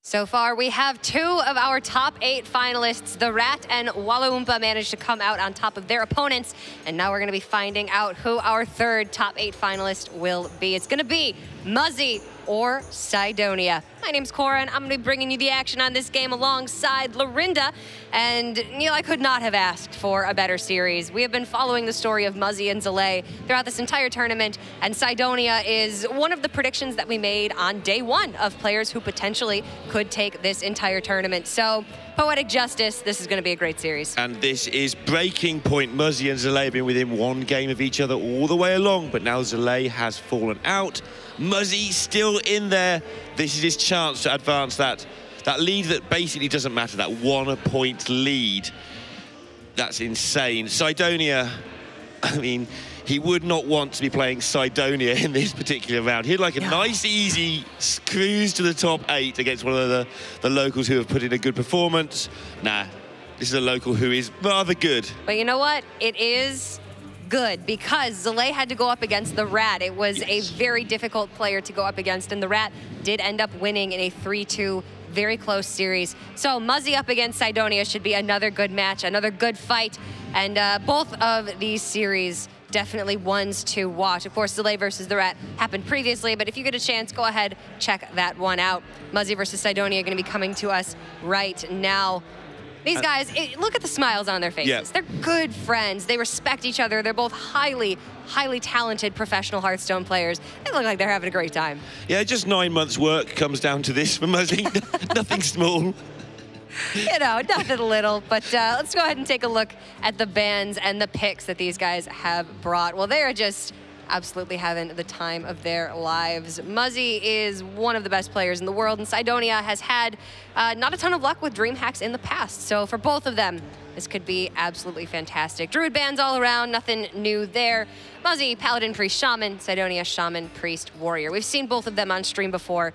So far, we have 2 of our top 8 finalists. The Rat and Walla managed to come out on top of their opponents. And now we're going to be finding out who our 3rd top 8 finalist will be. It's going to be Muzzy or Cydonia. My name's Cora, and I'm going to be bringing you the action on this game alongside Lorinda. And Neil, I could not have asked for a better series. We have been following the story of Muzzy and Zalay throughout this entire tournament, and Cydonia is one of the predictions that we made on day 1 of players who potentially could take this entire tournament. So, poetic justice, this is going to be a great series. And this is breaking point. Muzzy and Zalay have been within 1 game of each other all the way along, but now Zalay has fallen out. Muzzy still in there. This is his chance to advance that lead that basically doesn't matter, that 1-point lead. That's insane. Cydonia, I mean, he would not want to be playing Cydonia in this particular round. He'd like a nice, easy cruise to the top 8 against one of the locals who have put in a good performance. Nah, this is a local who is rather good. But you know what? It is good because Zalay had to go up against the Rat. It was a very difficult player to go up against, and the Rat did end up winning in a 3-2 very close series. So Muzzy up against Cydonia should be another good match, another good fight, and both of these series definitely ones to watch. Of course, Zalay versus the Rat happened previously, but if you get a chance, go ahead, check that one out. Muzzy versus Cydonia are going to be coming to us right now. These guys, look at the smiles on their faces. They're good friends. They respect each other. They're both highly, highly talented professional Hearthstone players. They look like they're having a great time. Yeah, just 9 months' work comes down to this for Muzzy. Nothing small. You know, nothing little. But let's go ahead and take a look at the bans and the picks that these guys have brought. Well, they are just absolutely having the time of their lives. Muzzy is one of the best players in the world, and Cydonia has had not a ton of luck with DreamHacks in the past. So for both of them, this could be absolutely fantastic. Druid bans all around, nothing new there. Muzzy, Paladin, Priest, Shaman. Cydonia, Shaman, Priest, Warrior. We've seen both of them on stream before,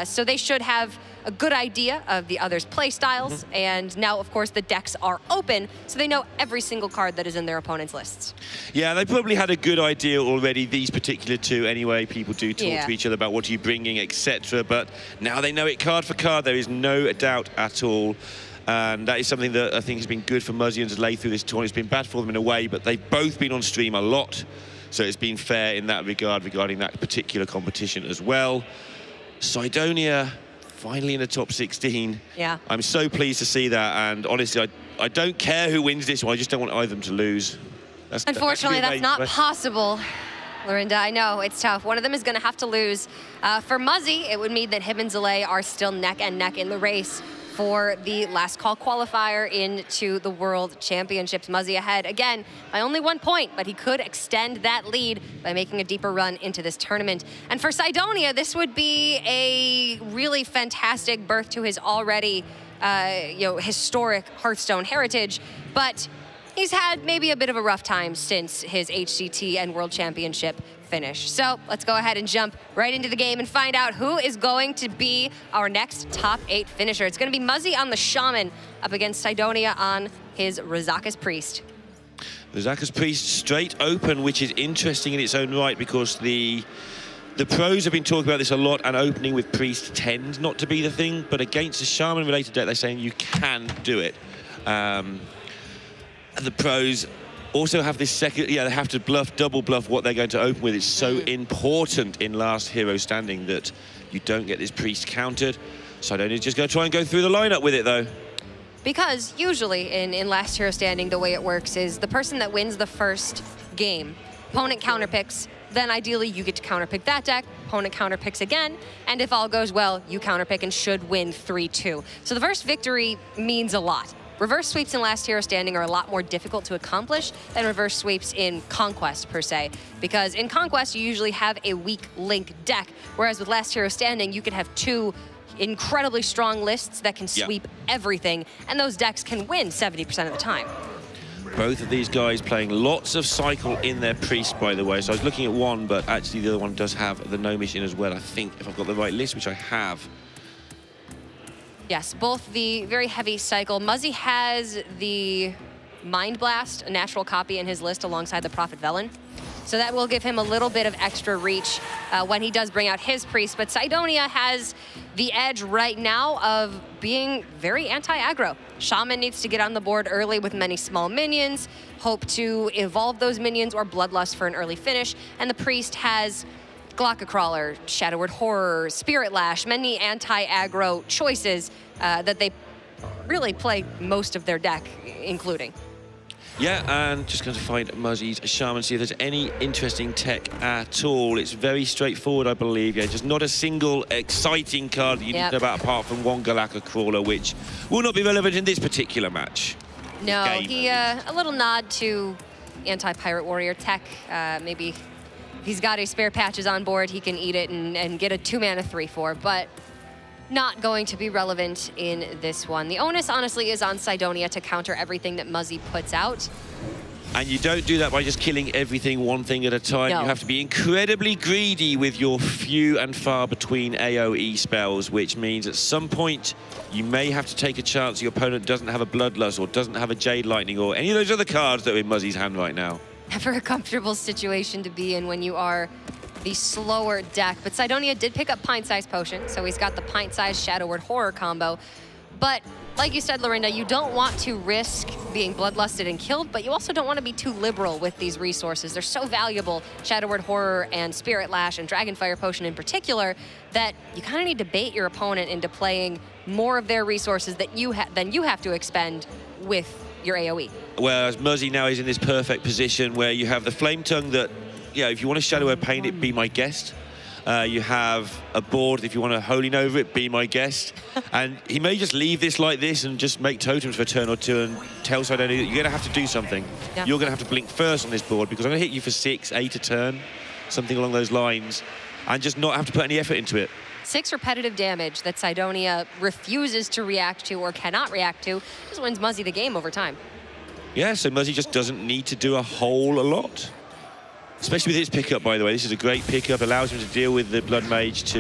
so they should have a good idea of the others' play styles. And now, of course, the decks are open, so they know every single card that is in their opponent's lists. Yeah, they probably had a good idea already, these particular 2 anyway. People do talk to each other about what are you bringing, etc. But now they know it card for card. There is no doubt at all. And that is something that I think has been good for Muzzy and Zalay through this tournament. It's been bad for them in a way, but they've both been on stream a lot. So it's been fair in that regard regarding that particular competition as well. Cydonia finally in the top 16. Yeah. I'm so pleased to see that. And honestly, I don't care who wins this one. I just don't want either of them to lose. Unfortunately, that's not possible. Lorinda, I know, it's tough. One of them is going to have to lose. For Muzzy, it would mean that him and Zalay are still neck and neck in the race for the last call qualifier into the World Championships. Muzzy ahead, again, by only 1 point, but he could extend that lead by making a deeper run into this tournament. And for Cydonia, this would be a really fantastic birth to his already historic Hearthstone heritage, but he's had maybe a bit of a rough time since his HCT and World Championship finish. So let's go ahead and jump right into the game and find out who is going to be our next top 8 finisher. It's going to be Muzzy on the Shaman up against Cydonia on his RO16 Priest. RO16 Priest straight open, which is interesting in its own right because the pros have been talking about this a lot, and opening with Priest tends not to be the thing, but against a Shaman-related deck, they're saying you can do it. And the pros also have this second, they have to double bluff what they're going to open with. It's so important in last hero standing that you don't get this Priest countered. Cydonia's just going to try and go through the lineup with it, though. Because usually in last hero standing, the way it works is the person that wins the first game, opponent counterpicks, then ideally you get to counterpick that deck, opponent counterpicks again, and if all goes well, you counterpick and should win 3-2. So the first victory means a lot. Reverse sweeps in last hero standing are a lot more difficult to accomplish than reverse sweeps in Conquest, per se. Because in Conquest, you usually have a weak link deck, whereas with last hero standing, you could have 2 incredibly strong lists that can sweep everything, and those decks can win 70% of the time. Both of these guys playing lots of cycle in their Priest, by the way. So I was looking at one, but actually the other one does have the Gnomish in as well, I think, if I've got the right list, which I have. Yes, both the very heavy cycle. Muzzy has the Mind Blast, a natural copy in his list alongside the Prophet Velen. So that will give him a little bit of extra reach when he does bring out his priest. But Cydonia has the edge right now of being very anti-aggro. Shaman needs to get on the board early with many small minions, hope to evolve those minions or Bloodlust for an early finish. And the priest has Glocka Crawler, Shadow Word Horror, Spirit Lash, many anti-aggro choices that they really play most of their deck, including. Yeah, and just going to find Muzzy's Shaman, see if there's any interesting tech at all. It's very straightforward, I believe. Yeah, just not a single exciting card that you need to know about apart from one Glocka Crawler, which will not be relevant in this particular match. No, he a little nod to anti-Pirate Warrior tech. Maybe if he's got his spare patches on board, he can eat it and get a 2-mana 3/4, but not going to be relevant in this one. The onus, honestly, is on Cydonia to counter everything that Muzzy puts out. And you don't do that by just killing everything one thing at a time. No. You have to be incredibly greedy with your few and far between AoE spells, which means at some point you may have to take a chance your opponent doesn't have a Bloodlust or doesn't have a Jade Lightning or any of those other cards that are in Muzzy's hand right now. Never a comfortable situation to be in when you are the slower deck. But Cydonia did pick up Pint-Sized Potion, so he's got the Pint-Sized Shadow Word Horror combo. But like you said, Lorinda, you don't want to risk being bloodlusted and killed, but you also don't want to be too liberal with these resources. They're so valuable, Shadow Word Horror and Spirit Lash and Dragonfire Potion in particular, that you kind of need to bait your opponent into playing more of their resources that than you have to expend with your AoE. Whereas Muzzy now is in this perfect position where you have the Flame Tongue that, yeah, if you want to Shadow Word Paint it, be my guest. You have a board, if you want to Holy Nova it, be my guest. And he may just leave this like this and just make totems for a turn or two and tell Cydonia that you're going to have to do something. Yeah. You're going to have to blink first on this board because I'm going to hit you for 6, 8 a turn, something along those lines, and just not have to put any effort into it. 6 repetitive damage that Cydonia refuses to react to or cannot react to just wins Muzzy the game over time. Yeah, so Muzzy just doesn't need to do a whole lot. Especially with his pickup, by the way. This is a great pickup. Allows him to deal with the Blood Mage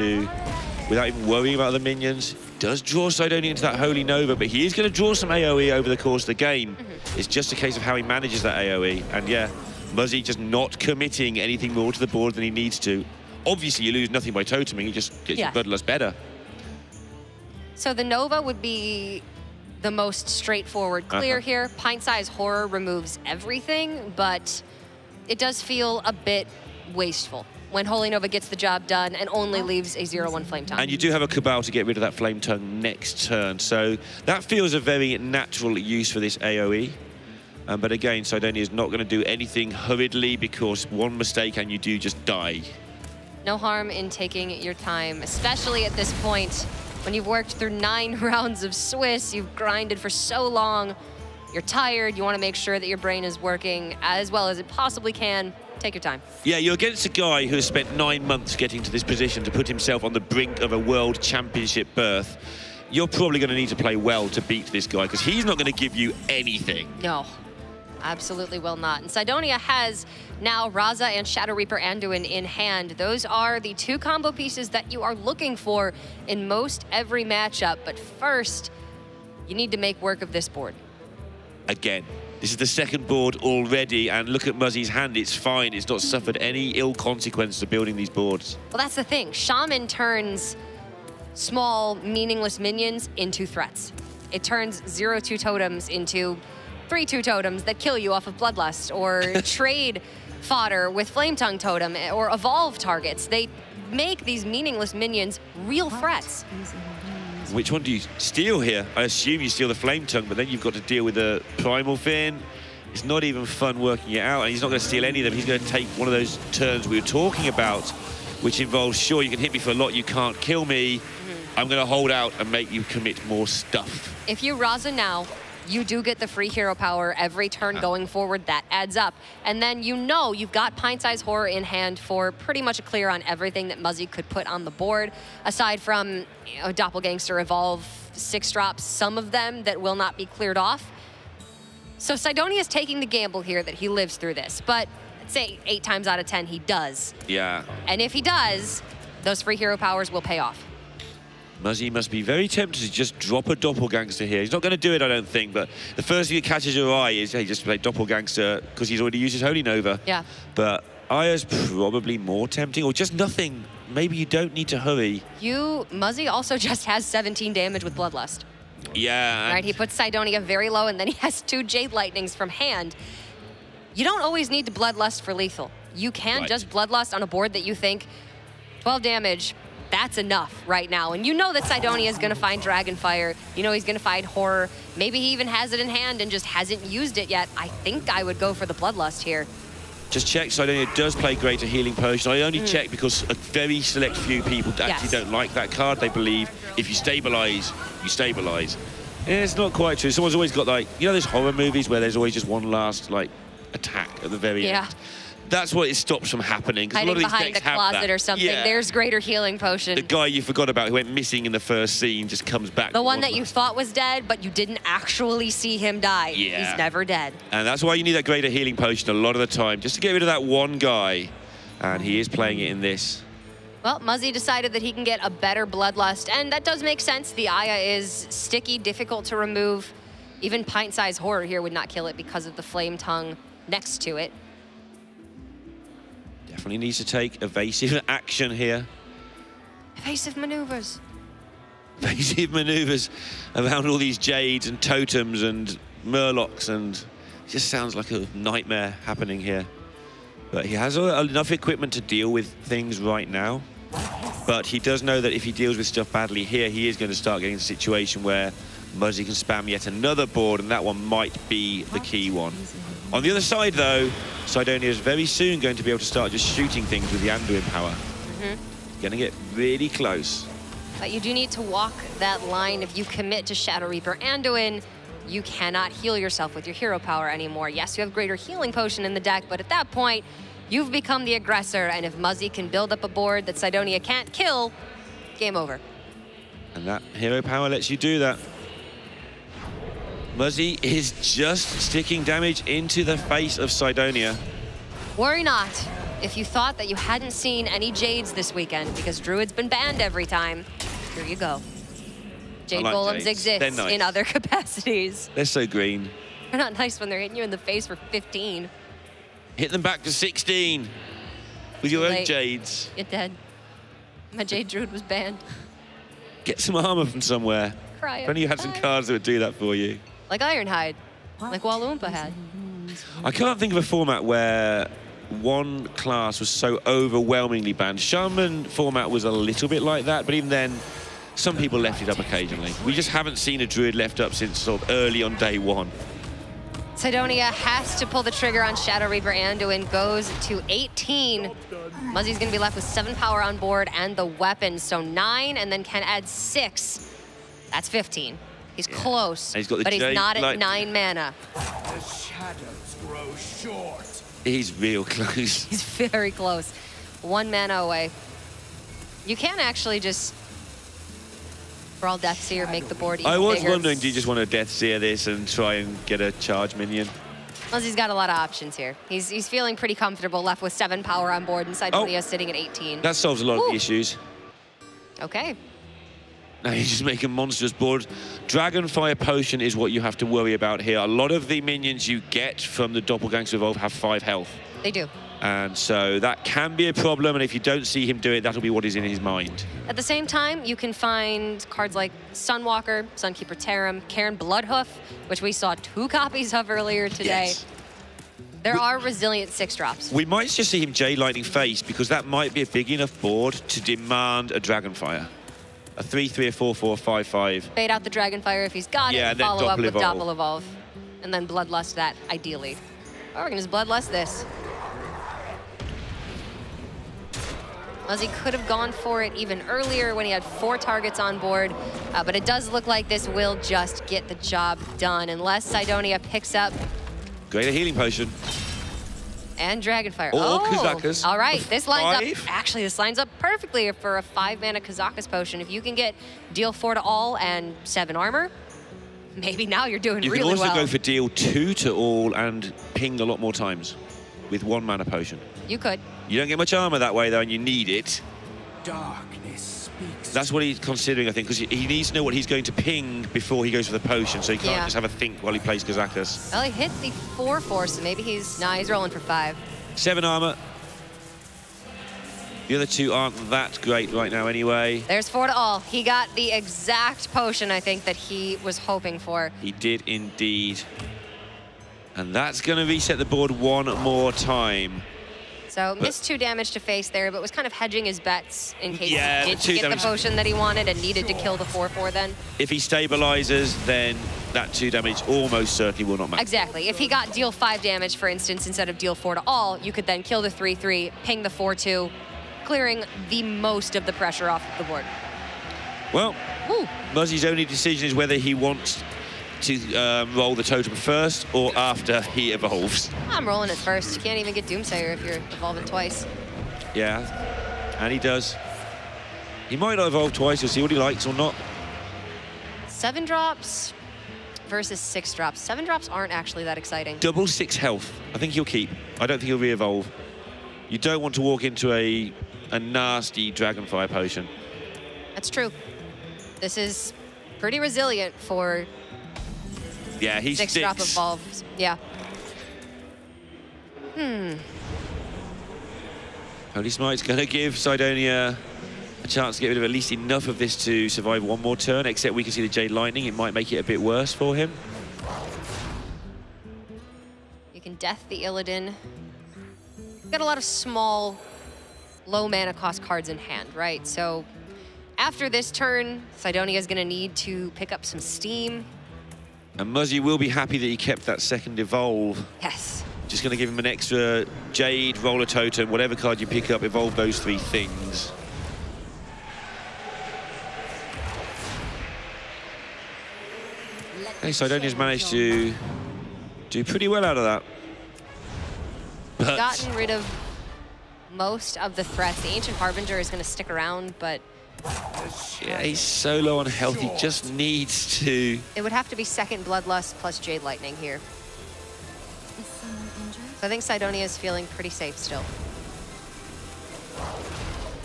without even worrying about the minions. Does draw Cydonia into that Holy Nova, but he is going to draw some AoE over the course of the game. It's just a case of how he manages that AoE. And yeah, Muzzy just not committing anything more to the board than he needs to. Obviously, you lose nothing by toteming. He just gets your Bloodlust better. So the Nova would be the most straightforward clear here. Pint-Sized Horror removes everything, but it does feel a bit wasteful when Holy Nova gets the job done and only leaves a 0/1 Flame Tongue. And you do have a Cabal to get rid of that Flame Tongue next turn, so that feels a very natural use for this AoE. But again, Cydonia is not going to do anything hurriedly because one mistake and you do just die. No harm in taking your time, especially at this point when you've worked through 9 rounds of Swiss, you've grinded for so long. You're tired, you want to make sure that your brain is working as well as it possibly can. Take your time. Yeah, you're against a guy who has spent 9 months getting to this position to put himself on the brink of a world championship berth. You're probably going to need to play well to beat this guy because he's not going to give you anything. No, absolutely will not. And Cydonia has now Raza and Shadow Reaper Anduin in hand. Those are the 2 combo pieces that you are looking for in most every matchup. But first, you need to make work of this board. Again, this is the second board already, and look at Muzzy's hand, it's fine. It's not suffered any ill consequences of building these boards. Well, that's the thing. Shaman turns small, meaningless minions into threats. It turns 0/2 totems into 3/2 totems that kill you off of Bloodlust, or trade fodder with Flame Tongue totem, or evolve targets. They make these meaningless minions real threats. Which one do you steal here? I assume you steal the Flame Tongue, but then you've got to deal with the Primal Fin. It's not even fun working it out, and he's not going to steal any of them. He's going to take one of those turns we were talking about, which involves, sure, you can hit me for a lot, you can't kill me. I'm going to hold out and make you commit more stuff. If you Raza now, you do get the free hero power every turn going forward. That adds up. And then you know you've got Pint-Sized Horror in hand for pretty much a clear on everything that Muzzy could put on the board, aside from Doppelgangster, Evolve, 6 drops, some of them that will not be cleared off. So Cydonia is taking the gamble here that he lives through this, but I'd say 8 times out of 10 he does. Yeah. And if he does, those free hero powers will pay off. Muzzy must be very tempted to just drop a Doppelgangster here. He's not going to do it, I don't think, but the first thing that catches your eye is, hey, just play Doppelgangster because he's already used his Holy Nova. Yeah. But Aya's probably more tempting, or just nothing. Maybe you don't need to hurry. Muzzy also just has 17 damage with Bloodlust. Yeah. Right, he puts Cydonia very low, and then he has 2 Jade Lightnings from hand. You don't always need to Bloodlust for lethal. You can just Bloodlust on a board that you think 12 damage, that's enough right now. And you know that Cydonia is going to find Dragonfire. You know he's going to find Horror. Maybe he even has it in hand and just hasn't used it yet. I think I would go for the Bloodlust here. Just check, Cydonia does play Greater Healing Potion. I only check because a very select few people actually don't like that card. They believe if you stabilize, you stabilize. Yeah, it's not quite true. Someone's always got, like, you know those horror movies where there's always just one last, like, attack at the very end? That's what it stops from happening. Hiding a lot of behind these the closet or something. Yeah. There's Greater Healing Potion. The guy you forgot about who went missing in the first scene just comes back. The one that you thought was dead, but you didn't actually see him die. Yeah. He's never dead. And that's why you need that Greater Healing Potion a lot of the time, just to get rid of that one guy. And he is playing it in this. Well, Muzzy decided that he can get a better Bloodlust, and that does make sense. The Aya is sticky, difficult to remove. Even Pint-Size Horror here would not kill it because of the Flame Tongue next to it. Definitely needs to take evasive action here. Evasive maneuvers. Evasive maneuvers around all these Jades and Totems and Murlocs, and it just sounds like a nightmare happening here. But he has enough equipment to deal with things right now. But he does know that if he deals with stuff badly here, he is going to start getting a situation where Muzzy can spam yet another board, and that one might be the key one. On the other side, though, Cydonia is very soon going to be able to start just shooting things with the Anduin power. Going to get really close. But you do need to walk that line. If you commit to Shadow Reaper Anduin, you cannot heal yourself with your hero power anymore. Yes, you have Greater Healing Potion in the deck, but at that point, you've become the aggressor, and if Muzzy can build up a board that Cydonia can't kill, game over. And that hero power lets you do that. Muzzy is just sticking damage into the face of Cydonia. Worry not. If you thought that you hadn't seen any Jades this weekend, because Druid's been banned every time, here you go. Jade Golems exist in other capacities. They're so green. They're not nice when they're hitting you in the face for 15. Hit them back to 16 with your own Jades. You're dead. My Jade Druid was banned. Get some armor from somewhere. Cry. If only you had some cards that would do that for you. Like Ironhide, like Waloompa had. I can't think of a format where one class was so overwhelmingly banned. Shaman format was a little bit like that, but even then, some people left it up occasionally. We just haven't seen a Druid left up since sort of early on day one. Cydonia has to pull the trigger on Shadow Reaper Anduin, goes to 18. Muzzy's gonna be left with 7 power on board and the weapons, so 9, and then can add 6. That's 15. He's close, but he's not at 9 mana. The shadows grow short. He's real close. He's very close. 1 mana away. You can actually just Brawl Deathseer, make the board even I was bigger. wondering, do you just want to Deathseer this and try and get a charge minion? Muzzy's got a lot of options here. He's feeling pretty comfortable, left with 7 power on board, and Cydonia sitting at 18. That solves a lot of the issues. Okay. Now you just make a monstrous board. Dragonfire Potion is what you have to worry about here. A lot of the minions you get from the Doppelgangster Evolve have 5 health. They do. And so that can be a problem, and if you don't see him do it, that'll be what is in his mind. At the same time, you can find cards like Sunwalker, Sunkeeper Tarim, Cairn Bloodhoof, which we saw 2 copies of earlier today. Yes. There are resilient 6-drops. We might just see him Jade Lightning face, because that might be a big enough board to demand a Dragonfire. A 3/3, a 4/4, 5/5. Bait out the Dragonfire if he's got it, and follow up with Doppel Evolve. And then Bloodlust that, ideally. Oh, we're gonna just Bloodlust this. Muzzy could have gone for it even earlier when he had 4 targets on board, but it does look like this will just get the job done, unless Cydonia picks up... Greater Healing Potion. And Dragonfire. Or Kazakus. All right, this lines 5? up. Actually, this lines up perfectly for a 5-mana Kazakus potion. If you can get deal 4 to all and 7 armor, maybe now you're doing really well. You can also go for deal 2 to all and ping a lot more times with 1 mana potion. You could. You don't get much armor that way, though, and you need it. Darkness speaks. That's what he's considering, I think, because he needs to know what he's going to ping before he goes for the potion, so he can't just have a think while he plays Kazakus. Well, he hit the 4/4, so maybe he's rolling for 5. 7 armor. The other two aren't that great right now anyway. There's 4 to all. He got the exact potion, I think, that he was hoping for. He did indeed. And that's going to reset the board one more time. So missed 2 damage to face there, but was kind of hedging his bets in case he did the get the potion that he wanted and needed to kill the 4/4 then. If he stabilizes, then that 2 damage almost certainly will not matter. Exactly. If he got deal 5 damage, for instance, instead of deal 4 to all, you could then kill the 3/3, ping the 4/2, clearing the most of the pressure off the board. Well, Muzzy's only decision is whether he wants to roll the totem first or after he evolves. I'm rolling it first. You can't even get Doomsayer if you're evolving twice. Yeah, and he does. He might not evolve twice, you'll see what he likes or not. 7 drops versus 6 drops. 7 drops aren't actually that exciting. Double 6 health. I think he'll keep. I don't think he'll re-evolve. You don't want to walk into a nasty Dragonfire potion. That's true. This is pretty resilient for... Yeah, he's 6 drop evolves. Yeah. Holy Smite's going to give Cydonia a chance to get rid of at least enough of this to survive one more turn, except we can see the Jade Lightning. It might make it a bit worse for him. You can Death the Illidan. Got a lot of small, low mana cost cards in hand, right? So after this turn, Cydonia is going to need to pick up some steam. And Muzzy will be happy that he kept that second evolve. Yes. Just going to give him an extra Jade, Roller Totem, whatever card you pick up, evolve those 3 things. Okay, Cydonia's managed to do pretty well out of that. But gotten rid of most of the threats. The Ancient Harbinger is going to stick around, but... yeah, he's so low on health, he just needs to... It would have to be second Bloodlust plus Jade Lightning here. So I think Cydonia is feeling pretty safe still.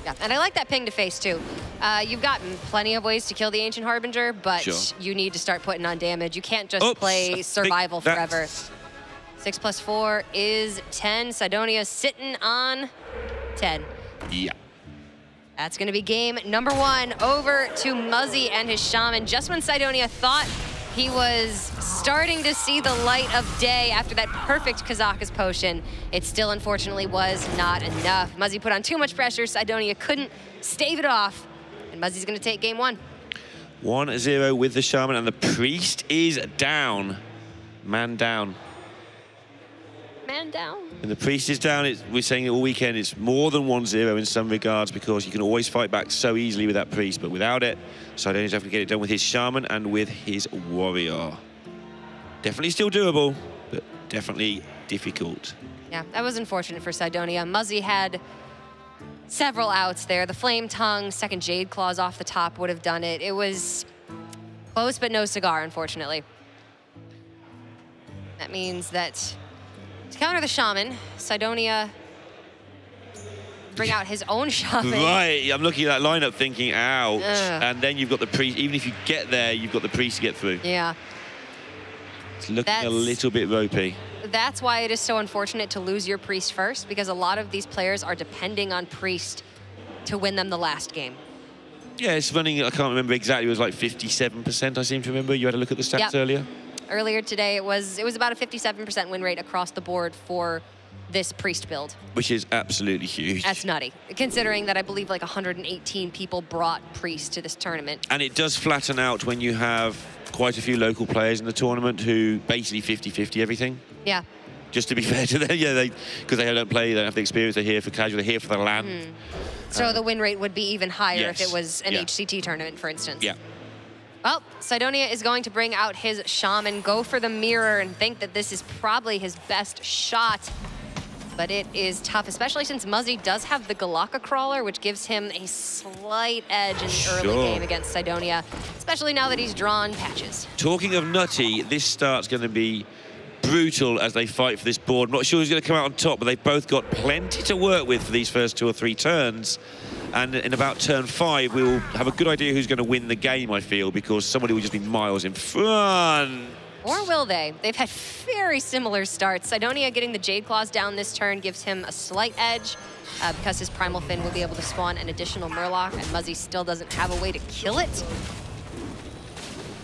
Yeah, and I like that ping to face too. You've got plenty of ways to kill the Ancient Harbinger, but you need to start putting on damage. You can't just play survival forever. 6 plus 4 is 10. Cydonia sitting on 10. Yeah. That's going to be game number 1 over to Muzzy and his Shaman. Just when Cydonia thought he was starting to see the light of day after that perfect Kazakus potion, it still unfortunately was not enough. Muzzy put on too much pressure. Cydonia couldn't stave it off, and Muzzy's going to take game 1. 1-0 with the Shaman, and the Priest is down. Man down. Man down. And the Priest is down. We're saying it all weekend. It's more than 1-0 in some regards because you can always fight back so easily with that Priest, but without it, Cydonia's having to get it done with his Shaman and with his Warrior. Definitely still doable, but definitely difficult. Yeah, that was unfortunate for Cydonia. Muzzy had several outs there. The Flame Tongue, second Jade Claws off the top would have done it. It was close, but no cigar, unfortunately. That means that to counter the Shaman, Cydonia bring out his own Shaman. Right, I'm looking at that lineup thinking, ouch. And then you've got the Priest. Even if you get there, you've got the Priest to get through. Yeah. It's looking a little bit ropey. That's why it is so unfortunate to lose your Priest first, because a lot of these players are depending on Priest to win them the last game. Yeah, it's running, I can't remember exactly, it was like 57%, I seem to remember. You had a look at the stats earlier? Earlier today, it was about a 57% win rate across the board for this Priest build. Which is absolutely huge. That's nutty, considering that I believe like 118 people brought Priest to this tournament. And it does flatten out when you have quite a few local players in the tournament who basically 50-50 everything. Yeah. Just to be fair to them, because they don't play, they don't have the experience, they're here for casual, they're here for the LAN. So the win rate would be even higher if it was an HCT tournament, for instance. Yeah. Well, Cydonia is going to bring out his Shaman, go for the mirror, and think that this is probably his best shot. But it is tough, especially since Muzzy does have the Galaka Crawler, which gives him a slight edge in the early game against Cydonia, especially now that he's drawn patches. Talking of nutty, this start's going to be brutal as they fight for this board. I'm not sure who's going to come out on top, but they've both got plenty to work with for these first 2 or 3 turns. And in about turn 5, we'll have a good idea who's going to win the game, I feel, because somebody will just be miles in front. Or will they? They've had very similar starts. Cydonia getting the Jade Claws down this turn gives him a slight edge because his Primal Fin will be able to spawn an additional Murloc, and Muzzy still doesn't have a way to kill it.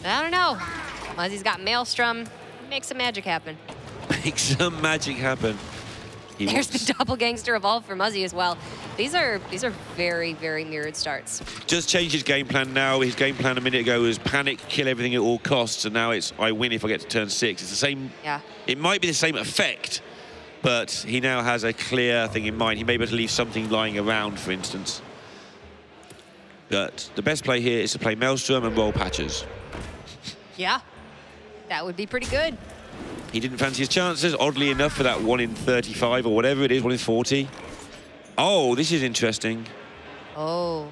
I don't know. Muzzy's got Maelstrom. Make some magic happen. Make some magic happen. There's the Doppelgangster Evolve for Muzzy as well. These are very, very mirrored starts. Just changed his game plan now. His game plan a minute ago was panic, kill everything at all costs, and now it's I win if I get to turn 6. It's the same. Yeah. It might be the same effect, but he now has a clear thing in mind. He may be able to leave something lying around, for instance. But the best play here is to play Maelstrom and roll patches. Yeah, that would be pretty good. He didn't fancy his chances, oddly enough, for that 1 in 35 or whatever it is, 1 in 40. Oh, this is interesting. Oh.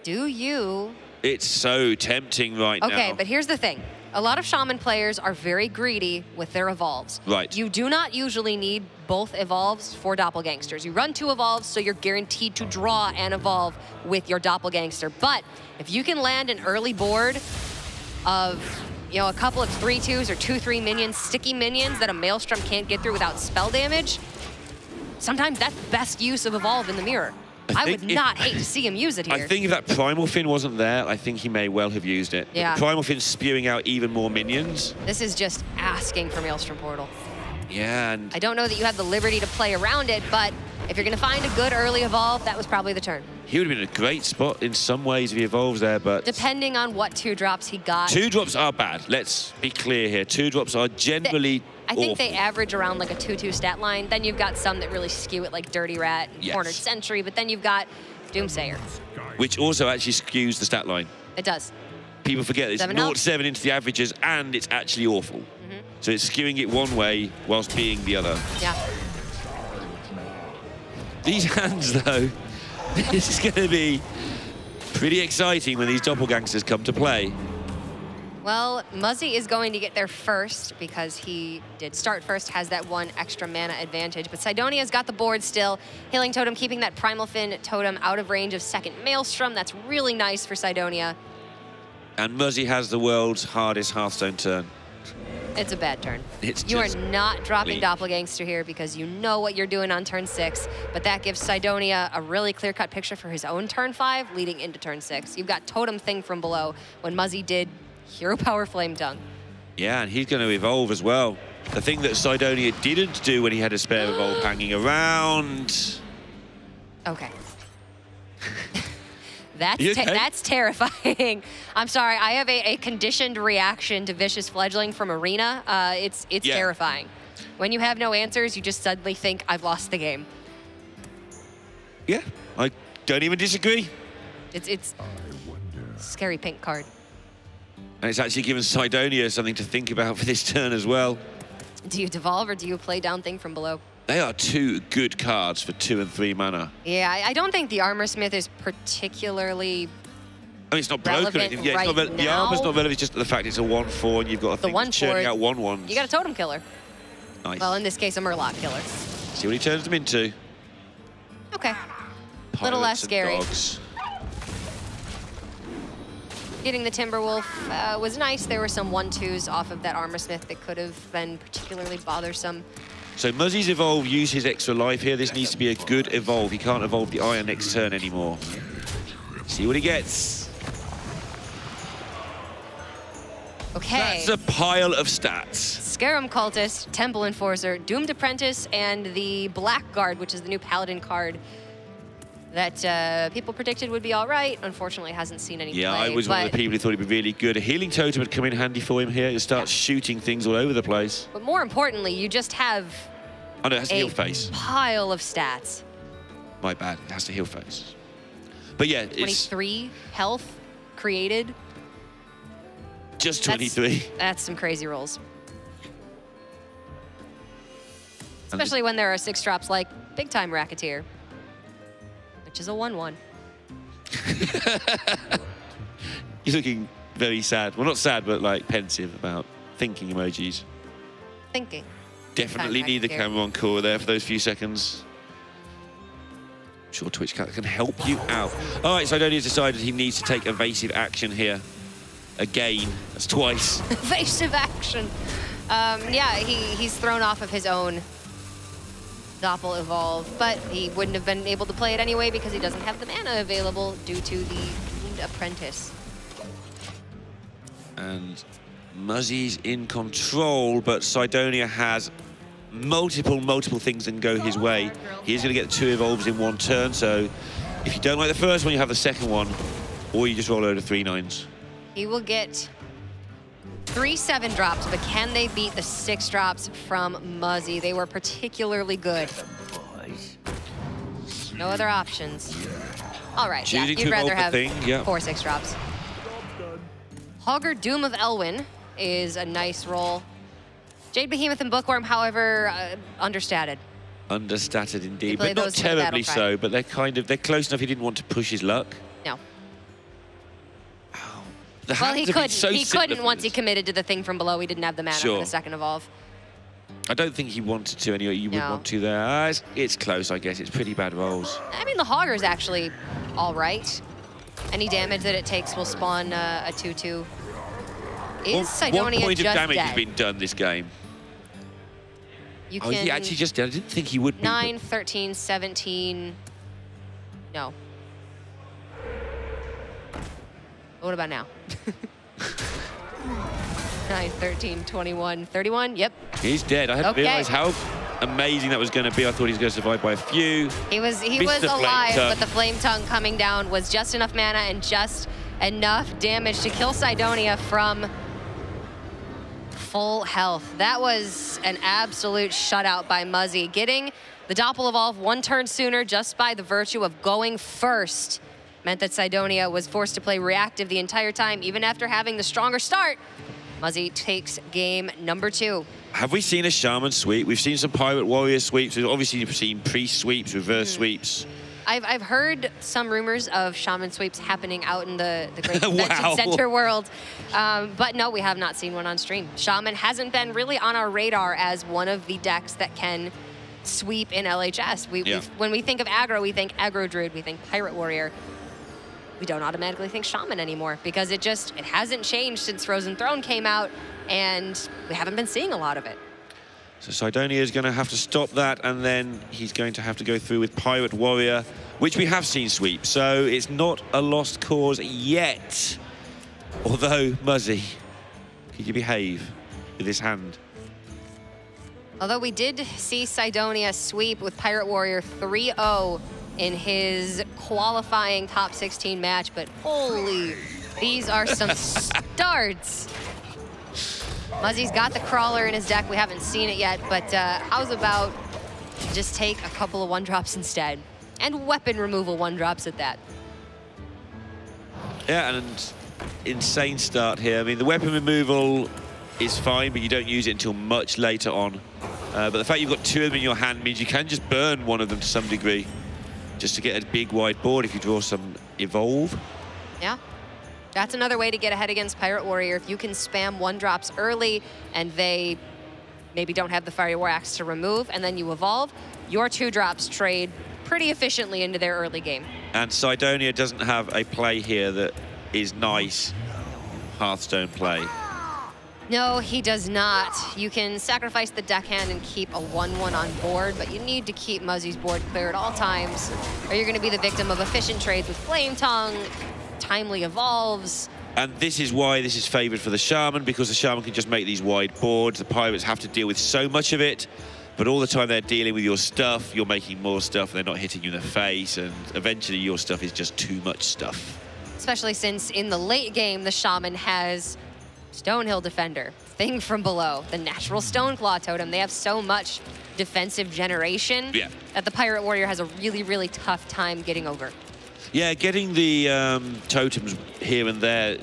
Do you? It's so tempting right now. Okay, but here's the thing. A lot of Shaman players are very greedy with their evolves. Right. You do not usually need both evolves for Doppelgangsters. You run 2 evolves, so you're guaranteed to draw an evolve with your Doppelgangster. But if you can land an early board of, you know, a couple of 3/2s or 2/3 minions, sticky minions that a Maelstrom can't get through without spell damage, sometimes that's best use of evolve in the mirror. I would not hate to see him use it here. I think if that Primal Fin wasn't there, I think he may well have used it. Yeah. The Primal Fin's spewing out even more minions. This is just asking for Maelstrom Portal. Yeah, and I don't know that you have the liberty to play around it, but if you're going to find a good early evolve, that was probably the turn. he would have been in a great spot in some ways if he evolves there, but... Depending on what 2-drops he got. 2-drops are bad. Let's be clear here. 2-drops are generally I think awful. they average around like a 2/2 stat line. Then you've got some that really skew it like Dirty Rat and Yes. Cornered Sentry, but then you've got Doomsayer. Which also actually skews the stat line. It does. People forget it's 0-7 into the averages and it's actually awful. So it's skewing it one way whilst being the other. Yeah. These hands, though, this is going to be pretty exciting when these doppelgangsters come to play. Well, Muzzy is going to get there first because he did start first, has that 1 extra mana advantage. But Cydonia's got the board still. Healing Totem keeping that Primal Fin totem out of range of 2nd Maelstrom. That's really nice for Cydonia. And Muzzy has the world's hardest Hearthstone turn. It's a bad turn. It's you are just not dropping bleak. Doppelgangster here because you know what you're doing on turn 6, but that gives Cydonia a really clear-cut picture for his own turn 5 leading into turn 6. You've got Totem Thing from below when Muzzy did Hero Power Flame Tongue. Yeah, and he's going to evolve as well. The thing that Cydonia didn't do when he had a spare evolve hanging around. Okay. That's, You okay? that's terrifying. I'm sorry, I have a conditioned reaction to Vicious Fledgling from Arena. It's Yeah. terrifying. When you have no answers, you just suddenly think, I've lost the game. Yeah, I don't even disagree. It's scary pink card. And it's actually given Cydonia something to think about for this turn as well. Do you devolve or do you play down Thing from below? They are 2 good cards for 2 and 3 mana. Yeah, I don't think the Armor Smith is particularly I mean, it's not broken. relevant Yeah, it's right not the now. armor's not relevant. It's just the fact it's a 1/4 and you've got a thing that's churning out 1/1s. You got a Totem Killer. Nice. Well, in this case, a Murloc Killer. See what he turns them into. Okay. Pilots Little less and scary. dogs. Getting the Timberwolf was nice. There were some 1/2s off of that Armor Smith that could have been particularly bothersome. So Muzzy's evolve used his extra life here. This needs to be a good evolve. He can't evolve the Iron next turn anymore. See what he gets. Okay. That's a pile of stats. Scarum Cultist, Temple Enforcer, Doomed Apprentice, and the Blackguard, which is the new Paladin card that people predicted would be all right. Unfortunately, hasn't seen any Yeah, play. I was one of the people who thought he'd be really good. A Healing Totem would come in handy for him here. He'll start shooting things all over the place. But more importantly, you just have Oh no, it has to a heal face. pile of stats. My bad, it has to heal face. But yeah, it's 23 health created. just 23. That's some crazy rolls. Especially when there are 6-drops like Big Time Racketeer, which is a 1/1. You're looking very sad. Well, not sad, but like pensive about thinking emojis. Thinking. Definitely need the camera on core there for those few seconds. I'm sure Twitch can help you out. All right, Cydonia's decided he needs to take evasive action here. Again, that's twice. Evasive action. Yeah, he's thrown off of his own Doppel Evolve, but he wouldn't have been able to play it anyway because he doesn't have the mana available due to the Wound Apprentice. And Muzzy's in control, but Cydonia has multiple things that can go his way. He is going to get 2 evolves in 1 turn, so if you don't like the first one, you have the second one, or you just roll over 3 9s. He will get 3 7 drops, but can they beat the 6 drops from Muzzy? They were particularly good. No other options. All right, yeah, you'd rather have 4 6 drops. Hogger Doom of Elwyn is a nice roll. Jade Behemoth and Bookworm, however, understated. Understated indeed, but not terribly so. But they're close enough. He didn't want to push his luck. No. Oh, well, he couldn't once he committed to the thing from below. He didn't have the mana for the second evolve. I don't think he wanted to anyway. You would want to there. It's close, I guess. It's pretty bad rolls. I mean, the Hogger's actually all right. Any damage that it takes will spawn a 2/2. Is Cydonia 1 point of damage dead? has been done this game. You oh, he actually just did. I didn't think he would be. 9, 13, 17. No. What about now? 9, 13, 21, 31. Yep. He's dead. I hadn't realized how amazing that was going to be. I thought he was going to survive by a few. He was alive, but the Flame Tongue coming down was just enough mana and just enough damage to kill Cydonia from full health. That was an absolute shutout by Muzzy. Getting the Doppel Evolve 1 turn sooner just by the virtue of going first meant that Cydonia was forced to play reactive the entire time, even after having the stronger start. Muzzy takes game number 2. Have we seen a Shaman sweep? We've seen some Pirate Warrior sweeps. We've obviously seen Prix sweeps, reverse sweeps. I've heard some rumors of Shaman sweeps happening out in the Great Convention Center world. But no, we have not seen one on stream. Shaman hasn't been really on our radar as one of the decks that can sweep in LHS. When we think of aggro, we think aggro druid, we think Pirate Warrior. We don't automatically think Shaman anymore because it hasn't changed since Frozen Throne came out, and we haven't been seeing a lot of it. So Cydonia is going to have to stop that, and then he's going to have to go through with Pirate Warrior, which we have seen sweep. So it's not a lost cause yet. Although, Muzzy, could you behave with this hand? Although we did see Cydonia sweep with Pirate Warrior 3-0 in his qualifying top 16 match, but holy, these are some starts. Muzzy's got the crawler in his deck. We haven't seen it yet, but how's about just take a couple of 1-drops instead? And weapon removal 1-drops at that. Yeah, and insane start here. I mean, the weapon removal is fine, but you don't use it until much later on. But the fact you've got 2 of them in your hand means you can just burn one of them to some degree, just to get a big wide board if you draw some evolve. Yeah. That's another way to get ahead against Pirate Warrior. If you can spam 1-drops early and they maybe don't have the Fiery War Axe to remove, and then you evolve, your 2-drops trade pretty efficiently into their early game. And Cydonia doesn't have a play here that is nice Hearthstone play. No, he does not. You can sacrifice the deckhand and keep a 1/1 on board, but you need to keep Muzzy's board clear at all times, or you're going to be the victim of efficient trades with Flame Tongue, timely evolves. And this is why this is favored for the Shaman, because the Shaman can just make these wide boards. The Pirates have to deal with so much of it, but all the time they're dealing with your stuff, you're making more stuff, and they're not hitting you in the face, and eventually your stuff is just too much stuff. Especially since in the late game, the Shaman has Stonehill Defender, Thing from Below, the natural Stoneclaw Totem. They have so much defensive generation that the Pirate Warrior has a really, really tough time getting over. Yeah, getting the totems here and there,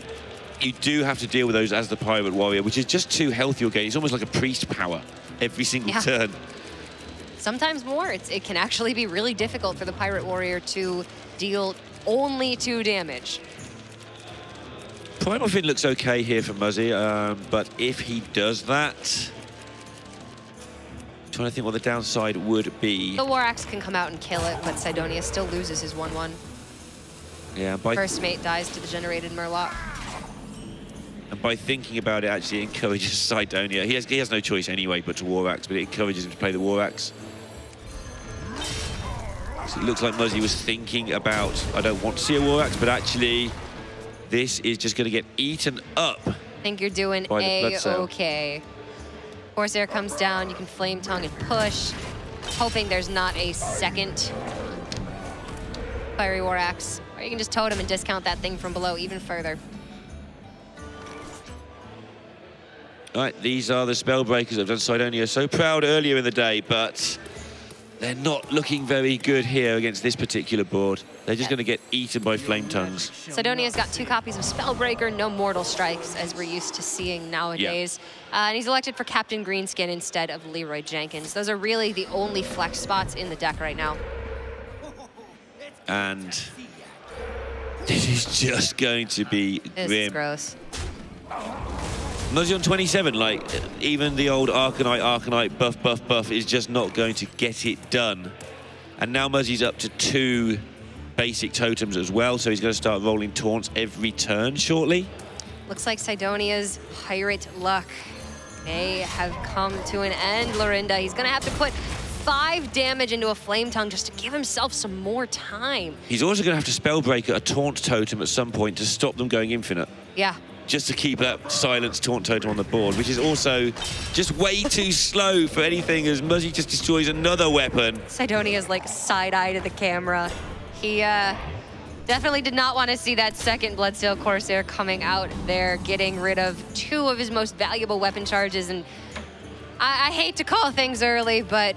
you do have to deal with those as the Pirate Warrior, which is just too healthy again. It's almost like a priest power every single turn. Sometimes more. It can actually be really difficult for the Pirate Warrior to deal only 2 damage. Primal Fin looks okay here for Muzzy, but if he does that, I'm trying to think what the downside would be. The War Axe can come out and kill it, but Cydonia still loses his 1/1. Yeah, First mate dies to the generated Murloc. And by thinking about it, actually encourages Cydonia. He has no choice anyway but to War Axe, but it encourages him to play the War Axe. So it looks like Muzzy was thinking about, I don't want to see a War Axe, but actually this is just going to get eaten up. I think you're doing A-okay. Corsair comes down, you can Flame Tongue and push, hoping there's not a second Fiery War Axe. Or you can just totem and discount that thing from below even further. All right, these are the Spellbreakers that have done Cydonia so proud earlier in the day, but they're not looking very good here against this particular board. They're just going to get eaten by Flame Tongues. Cydonia's got 2 copies of Spellbreaker, no Mortal Strikes, as we're used to seeing nowadays. And he's elected for Captain Greenskin instead of Leroy Jenkins. Those are really the only flex spots in the deck right now. And this is just going to be this grim. Is gross. Muzzy on 27, like, even the old Arcanite, buff is just not going to get it done. And now Muzzy's up to 2 basic totems as well, so he's going to start rolling taunts every turn shortly. Looks like Cydonia's pirate luck may have come to an end, Lorinda. He's going to have to put 5 damage into a Flame Tongue just to give himself some more time. He's also going to have to Spellbreaker a taunt totem at some point to stop them going infinite. Yeah. Just to keep that silenced taunt totem on the board, which is also just way too slow for anything as Muzzy just destroys another weapon. Cydonia's like side-eye to the camera. He definitely did not want to see that second Bloodsail Corsair coming out there, getting rid of 2 of his most valuable weapon charges. And I hate to call things early, but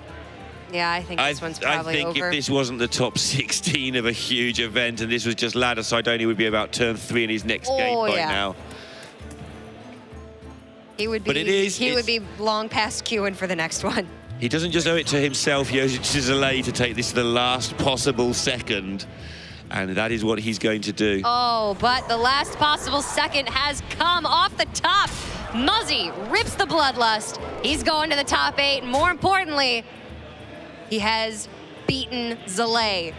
yeah, I think this one's probably over. I think if this wasn't the top 16 of a huge event and this was just ladder, Cydonia would be about turn 3 in his next game by now. He would be long past queuing for the next one. He doesn't just owe it to himself, he owes it to Zalae to take this to the last possible second. And that is what he's going to do. Oh, but the last possible second has come off the top. Muzzy rips the Bloodlust. He's going to the top 8. More importantly, he has beaten Zalae,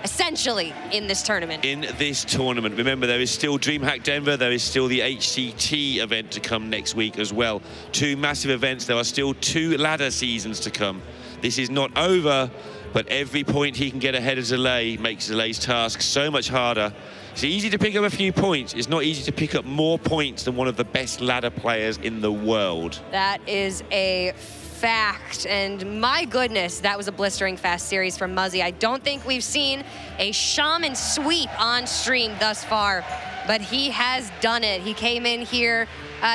essentially, in this tournament. Remember, there is still DreamHack Denver. There is still the HCT event to come next week as well. 2 massive events. There are still 2 ladder seasons to come. This is not over, but every point he can get ahead of Zalae makes Zalae's task so much harder. It's easy to pick up a few points. It's not easy to pick up more points than one of the best ladder players in the world. That is a fact, and my goodness, that was a blistering fast series from Muzzy. I don't think we've seen a shaman sweep on stream thus far, but he has done it. He came in here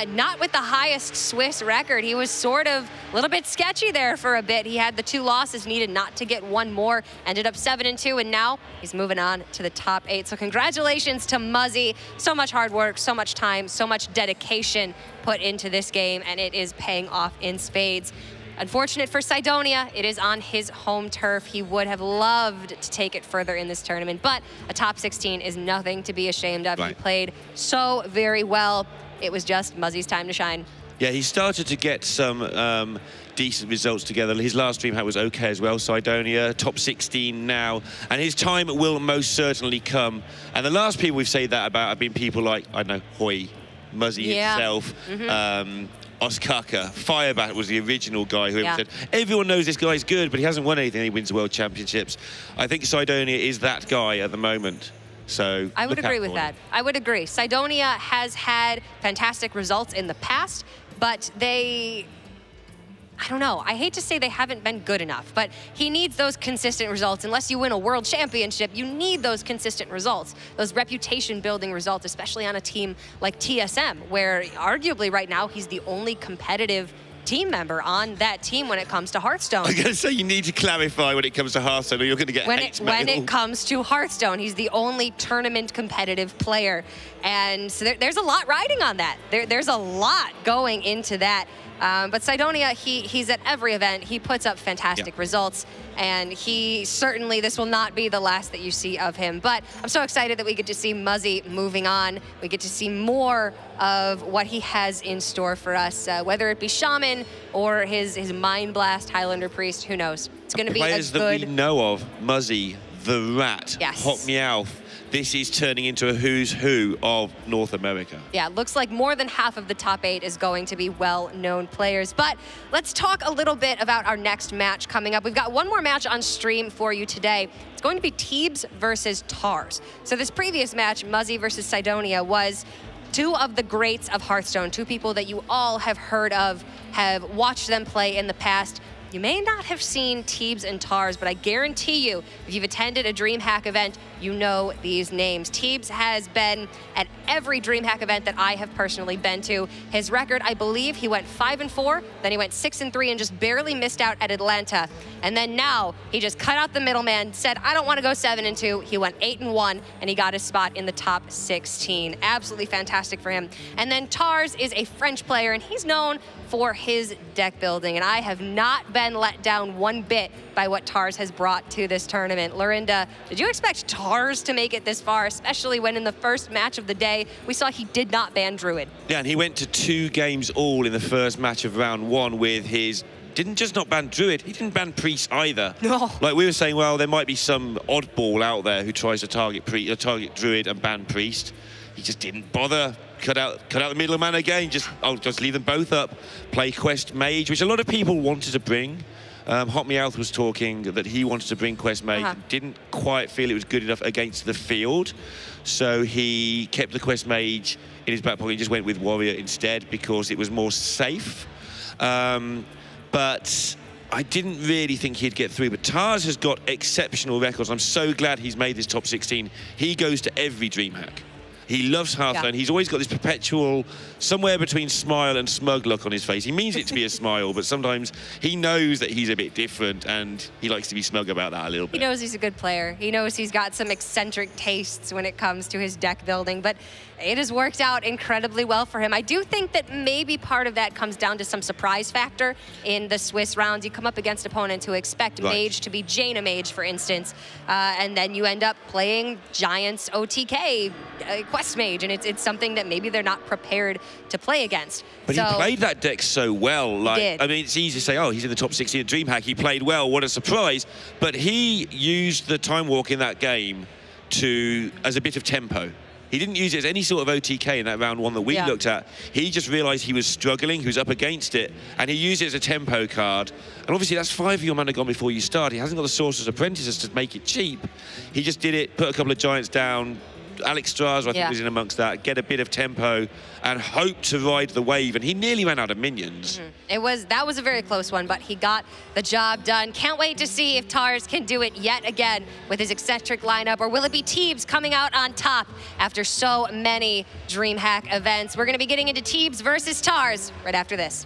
not with the highest Swiss record. He was sort of a little bit sketchy there for a bit. He had the 2 losses needed not to get 1 more, ended up 7-2, and now he's moving on to the top 8. So congratulations to Muzzy. So much hard work, so much time, so much dedication put into this game, and it is paying off in spades. Unfortunate for Cydonia, it is on his home turf. He would have loved to take it further in this tournament, but a top 16 is nothing to be ashamed of. Right. He played so very well. It was just Muzzy's time to shine. Yeah, he started to get some decent results together. His last DreamHack was okay as well. Cydonia, top 16 now, and his time will most certainly come. And the last people we've said that about have been people like, I don't know, Hoy, Muzzy himself, Oskaka. Firebat was the original guy who said, everyone knows this guy's good, but he hasn't won anything. He wins the World Championships. I think Cydonia is that guy at the moment. So I would agree with that. I would agree. Cydonia has had fantastic results in the past, but I don't know. I hate to say they haven't been good enough, but he needs those consistent results. Unless you win a world championship, you need those consistent results, those reputation-building results, especially on a team like TSM, where arguably right now he's the only competitive team member on that team when it comes to Hearthstone. I was going to say, you need to clarify when it comes to Hearthstone or you're going to get hate mail. When it comes to Hearthstone, he's the only tournament competitive player. And so there's a lot riding on that. There's a lot going into that. But Cydonia, he's at every event. He puts up fantastic results, and this will not be the last that you see of him. But I'm so excited that we get to see Muzzy moving on. We get to see more of what he has in store for us, whether it be Shaman or his Mind Blast Highlander Priest, who knows? It's going to be players that we know of, Muzzy, the Rat, Hot Meowth, this is turning into a who's who of North America. Yeah, it looks like more than half of the top 8 is going to be well-known players. But let's talk a little bit about our next match coming up. We've got one more match on stream for you today. It's going to be Teebs versus Tars. So this previous match, Muzzy versus Cydonia, was two of the greats of Hearthstone, two people that you all have heard of, have watched them play in the past. You may not have seen Teebs and Tars, but I guarantee you, if you've attended a DreamHack event, you know these names. Teebs has been at every DreamHack event that I have personally been to. His record, I believe, he went 5-4, then he went 6-3 and just barely missed out at Atlanta. And then now, he just cut out the middleman, said, I don't want to go 7-2. He went 8-1, and he got his spot in the top 16. Absolutely fantastic for him. And then Tars is a French player, and he's known for his deck building, and I have not been let down one bit by what Tars has brought to this tournament. Lorinda, did you expect Tars to make it this far, especially when in the first match of the day, we saw he did not ban Druid? Yeah, and he went to 2 games all in the first match of round 1 with his... Didn't just not ban Druid, he didn't ban Prix either. No. Like we were saying, well, there might be some oddball out there who tries to target Druid and ban Priest. He just didn't bother. Cut out the middleman again. Just leave them both up. Play Quest Mage, which a lot of people wanted to bring. Hot Meowth was talking that he wanted to bring Quest Mage, didn't quite feel it was good enough against the field, so he kept the Quest Mage in his back pocket. He just went with Warrior instead because it was more safe. But I didn't really think he'd get through. But Tars has got exceptional records. I'm so glad he's made this top 16. He goes to every DreamHack. He loves Hearthstone. Yeah. He's always got this perpetual, somewhere between smile and smug look on his face. He means it to be a smile, but sometimes he knows that he's a bit different, and he likes to be smug about that a little bit. He knows he's a good player. He knows he's got some eccentric tastes when it comes to his deck building, but it has worked out incredibly well for him. I do think that maybe part of that comes down to some surprise factor in the Swiss rounds. You come up against opponents who expect Mage to be Jaina Mage, for instance, and then you end up playing Giants OTK, Quest Mage, and it's something that maybe they're not prepared to play against. But he played that deck so well. Like, I mean, it's easy to say, oh, he's in the top 16 at DreamHack. He played well. What a surprise. But he used the time walk in that game as a bit of tempo. He didn't use it as any sort of OTK in that round 1 that we looked at. He just realized he was struggling, he was up against it, and he used it as a tempo card. And obviously that's 5 of your mana gone before you start. He hasn't got the Sorcerer's Apprentices to make it cheap. He just did it, put a couple of Giants down. Alex Straza, I think, was in amongst that, get a bit of tempo and hope to ride the wave, and he nearly ran out of minions. That was a very close one, but he got the job done. Can't wait to see if Tars can do it yet again with his eccentric lineup, or will it be Teebs coming out on top after so many DreamHack events? We're going to be getting into Teebs versus Tars right after this.